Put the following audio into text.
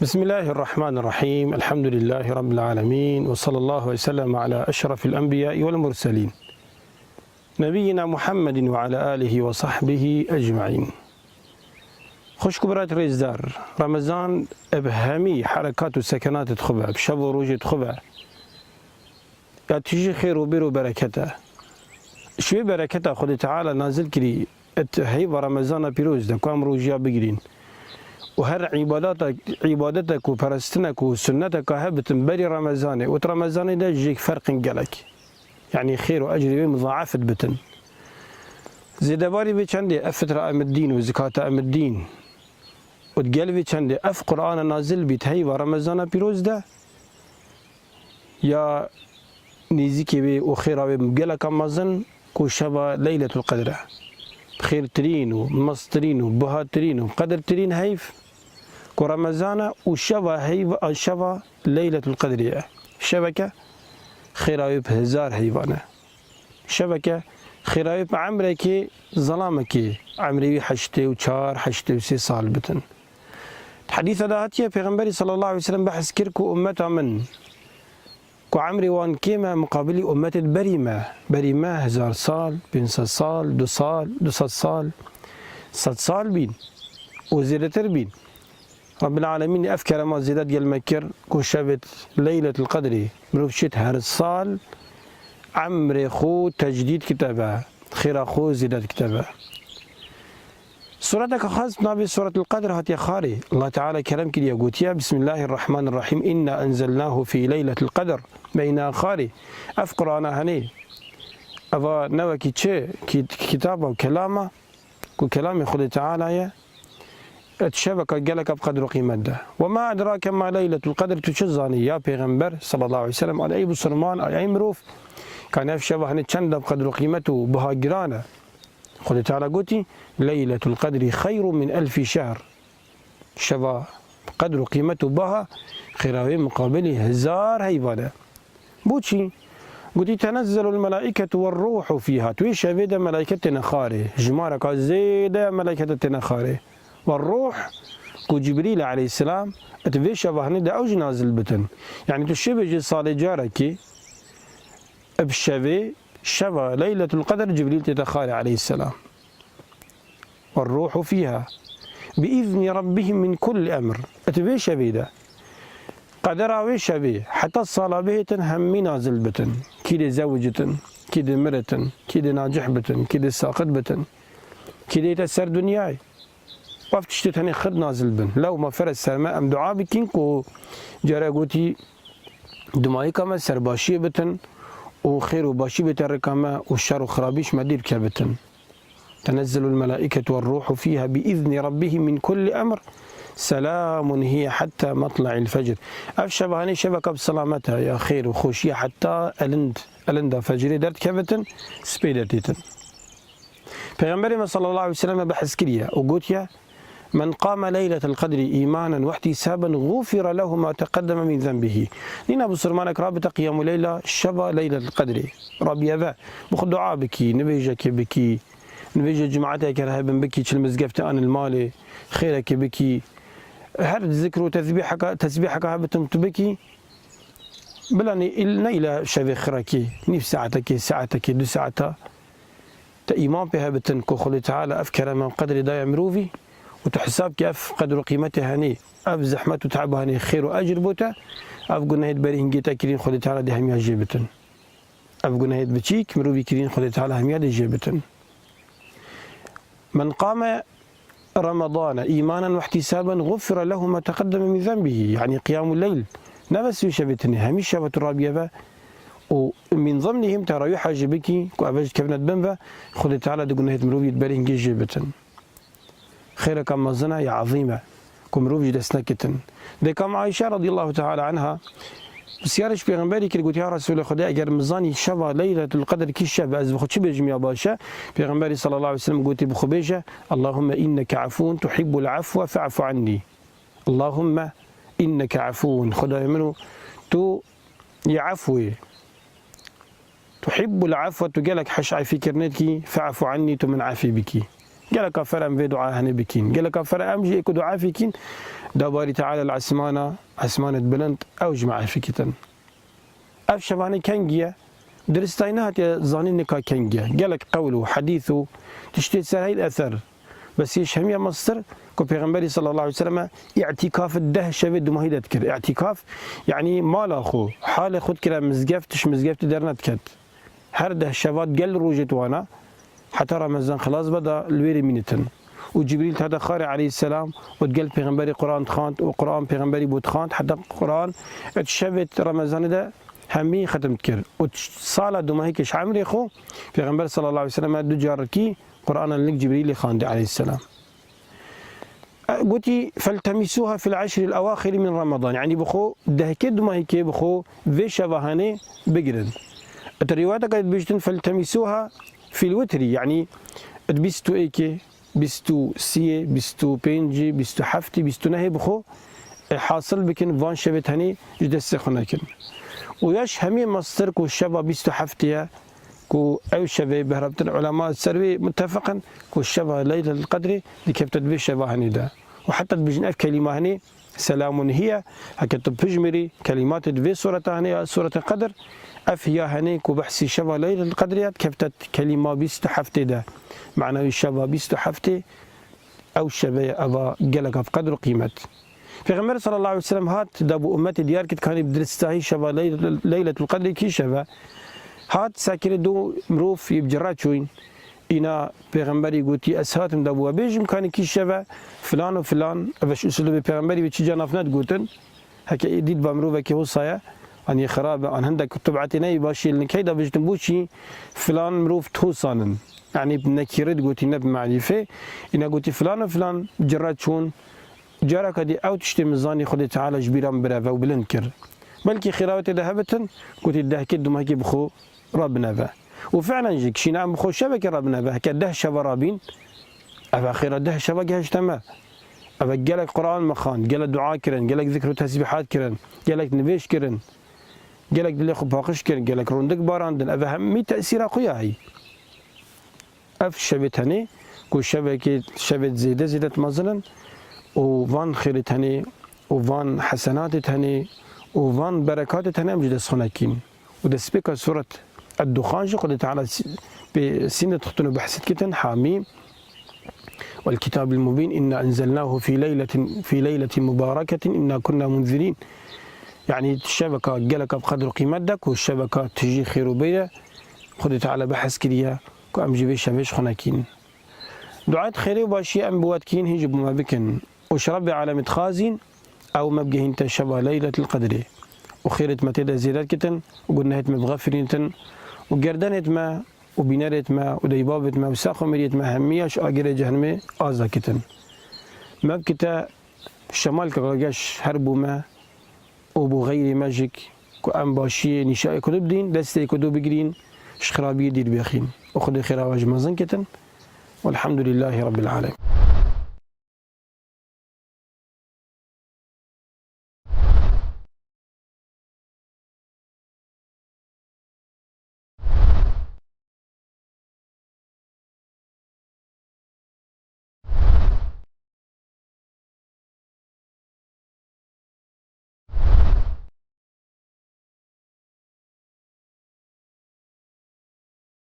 بسم الله الرحمن الرحيم. الحمد لله رب العالمين، وصلى الله وسلم على أشرف الأنبياء والمرسلين نبينا محمد وعلى آله وصحبه أجمعين. خوش كبرات ريزدار رمضان بهمي حركات وسكنات تخبع بشب وروج تخبع يا تجي خير وبر وبركته شوي بركته خد تعالى نازل كري هي رمضان بيروز ده كام روجيا بجرين وهر عبادتك وبرستنك وسنتك هبتن بري رمضان وترمضان ده يجيك فرق قلك يعني خير وأجر مضاعفة بتن زي دباري بيشندي أفتر أم الدين وزكاة أم الدين وتقلبي شندي أف قرآن نازل بيتهي ورمضان بيروز ده يا نيزيكي بي وخير بي مقلك أمازن كو شبا ليلة القدر خير ترين ومصترين وبهاترين وقدر ترين هيف كو رمضان وشبا هيف شبا ليلة القدر شبكة خير بهزار هيفانه شبكة خير بعمرك ظلامك عمري حشتي وشار حشتي وسي صال بتن حديث هاتيه پیغمبري صلى الله عليه وسلم بحث كركو أمتا من كو عمري وان كيما مقابلي أمة بريمة هزار صال بين صال دو صال صد صال بين وزيادة بين رب العالمين أفكر ما زيادات قال مكر كو شبت ليلة القدر مروف شت هر الصال عمري خو تجديد كتابه خير خو زيادة كتابه سورتك خاص نبي سورة القدر هاتي خاري الله تعالى كلام كده يقول بسم الله الرحمن الرحيم إنا أنزلناه في ليلة القدر بين خاري أفقر أنا هني أبا نوكي تشي كتابه وكلامه وكلام خد تعالى تشبك قالك بقدر قيمته وما أدراك ما ليلة القدر تشزاني يا پیغمبر صلى الله عليه وسلم على أي بسلمان أي مروف كان يفشبه هنتشند بقدر قيمته بهاجرانه خد تعالى قلتي ليلة القدر خير من 1000 شهر شبا قدر قيمته بها خيراوي مقابله هزار هيبادا بوشي قلتي تنزل الملائكة والروح فيها تويش بيدا ملائكتنا خاري جمارك زيدا ملائكتنا خاري والروح كو جبريل عليه السلام اتفيش بهني دا اوج نازل بتن يعني تشبه صالح جاركي بشبه شبه ليلة القدر جبريل تتخالى عليه السلام والروح فيها بإذن ربهم من كل أمر أتبي شبيدة قدر شبيه حتى الصلاة به هم نازل بتن كده زوجة كده مرة كده ناجح بتن كده ساقط بتن كده يتسر دنياي وفتشتت هني خد نازل بن لو ما فرس سرماء أم دعاء بكين كو جرى قوتي دمائي كما سرباشي بتن وخير وباشي بتركما والشر وخرابيش مدير كبتن تنزل الملائكة والروح فيها بإذن ربهم من كل أمر سلام هي حتى مطلع الفجر أفشبهاني شبكة بسلامتها يا خير وخوشية حتى ألند فجري درت كبتن سبيدتيتن پیغمبر صلى الله عليه وسلم بحث كريا وقوتيا من قام ليلة القدر إيمانا واحتسابا غفر له ما تقدم من ذنبه نينا أبو سلمانك رابط قيام ليلة شبا ليلة القدر ربي ذا بخد دعاء بكي نبيجك بكي نبيج جماعتك رهبن بكي المزقفت أنا المالي خيرك بكي هر ذكر وتسبيحك هبتم تبكي بلا نيلة شبي خركي نيف ساعتك دو ساعتها إيمان بها بتن كو تعالى أفكر من قدر دايا مروفي وتحساب كيف قدر قيمته هني أف زحمته تعبه هني خير وأجر بوته أف قلنا هيد بريهن جيتا كرين خلي تعالى دي هميا جيبتن أف قلنا هيد بتشيك مروفي كرين خلي تعالى هميا دي جيبتن من قام رمضان إيمانا واحتسابا غفر له ما تقدم من ذنبه يعني قيام الليل نفس يشبتني همي شبت الرابية ومن ضمنهم ترى يحاج بكي كأبج كبنت بنفا خذ تعالى دقنا هيت مروفي تبرين جيش جيبتن خيرك أما زنا يا عظيمة كمروفي دسنكتن ذي كم عائشة رضي الله تعالى عنها سيارش بيغنبري كي قلت يا رسول الله أجر مزاني شبا ليلة القدر كي شبا أز بخد شبه جميع باشا بيغنبري صلى الله عليه وسلم قلت بخبيجة اللهم إنك عفو تحب العفو فاعف عني اللهم إنك عفو خدها منه تو يعفوي تحب العفو تقالك حشعي في كرنتكي فاعف عني تمن عافي بكي قالك فرم في دعاء هني بكين قالك فرم أمجي إكو دعاء فيكين داباري تعالى العسمانة عسمانة بلند أو جماعة فكتن أف شباني كنجية درستينات يا زانين نكا كنجية قالك قوله حديثه تشتيت سهل الأثر بس يشهمية مصدر كو پیغمبري صلى الله عليه وسلم اعتكاف الده شبه ما هي تذكر اعتكاف يعني مال اخو حال خود كلا مزقفتش مزقفت درنت كد هر ده شبات قل روجت وانا حتى رمضان خلاص بدا الويري مينتن وجبريل هذا خاري عليه السلام وتقل پیغمبري قرآن خاند وقرآن پیغمبري بود خاند حتى قرآن اتشبت رمضان ده همي ختمت كر وصالة دوما هيكش عمري خو پیغمبر صلى الله عليه وسلم دو جاركي قرآن لك جبريل خاند عليه السلام قلتي فالتمسوها في العشر الأواخر من رمضان يعني بخو ده كد ما هيك بخو في شبهانه بقرن الرواية قالت بيجتن فالتمسوها في الوتر يعني بيستو ايكي بيستو سي بيستو بينجي بيستو حفتي بيستو نهي بخو حاصل بكن فان شبت هني جد السخنكن وياش همي مصدر كو الشبه بيستو حفتيا كو أو شبه بهربت العلماء السروي متفقا كو الشبه ليلة القدر لكيف تدبي الشبه هني ده وحتى تبجن أف كلمة هني سلام هي هكا تبجمري كلمات تدبي سورة هني سورة القدر أف هي هني كو بحسي شبه ليلة القدر كيف كلمة بيستو حفتي ده معناه الشبه بيستو حفتي أو شبه أبا قلق بقدر قيمة پیغمبر صلى الله عليه وسلم هات دابو أمتي ديار كت كان بدرستاهي شبه ليلة القدر كي شبه هات ساكر دو مروف يبجرات شوين إنا پیغمبري قوتي أسهاتم دابو بيجم كان كي شبه فلان وفلان أبش أسلوب پیغمبري بتشي جانفنات قوتن هكا يديد بمروفة كي وصايا أني خرابة أن هندك تبعتنا يباشي لنكيدا بجتن بوشي فلان مروف توصانن يعني بنكيرد قوتي نب معرفة إنا قوتي فلان وفلان جرات شون جارك دي أو تشتي مزاني خدي تعالى جبيران برافا وبلنكر بلكي خراوتي ذهبتن قلت ده كد ما هيك بخو ربنا با وفعلا جيك شي نعم بخو شبكه ربنا با هكا ده شبا رابين ابا خير ده شبا جهش تما ابا قالك قران مخان قالك دعاء كرن قالك ذكر وتسبيحات كرن قالك نبيش كرن قالك دلي خو باقش كرن قالك روندك باراندن ابا همي تاثير قياهي اف شبتني كو شبكه شبت زيدت مثلا وفان خيرتني وفان حسناتتني وفان بركات تنام جد صناكين وده سبيكا سورة الدخان جو قد تعالى بسنة تختنو بحثت كتن حاميم والكتاب المبين إنا أنزلناه في ليلة مباركة إنا كنا منذرين يعني الشبكة قالك بقدر قيمتك والشبكة تجي خير بيا قد تعالى بحث كريا كأمجي بيش بيش خناكين دعاء خيري وباشي أم بواتكين هيجب ما بكن وشرب على متخازين أو مبقى انت شبه ليلة القدر وخيرت ما تدا زيادات كتن وقلنا هت مبغفرينتن وقردنت ما وبينارت ما وديبابت ما وساخو مريت ما همياش آجر جهنمي آزا كتن مبكتا شمال كغاقاش هربو ما وبو غير ماجيك كو أم باشي نشاء كدوب دين دستي كدوب بقرين شخرابي دير بيخين وخذ خير واج مزن كتن والحمد لله رب العالمين.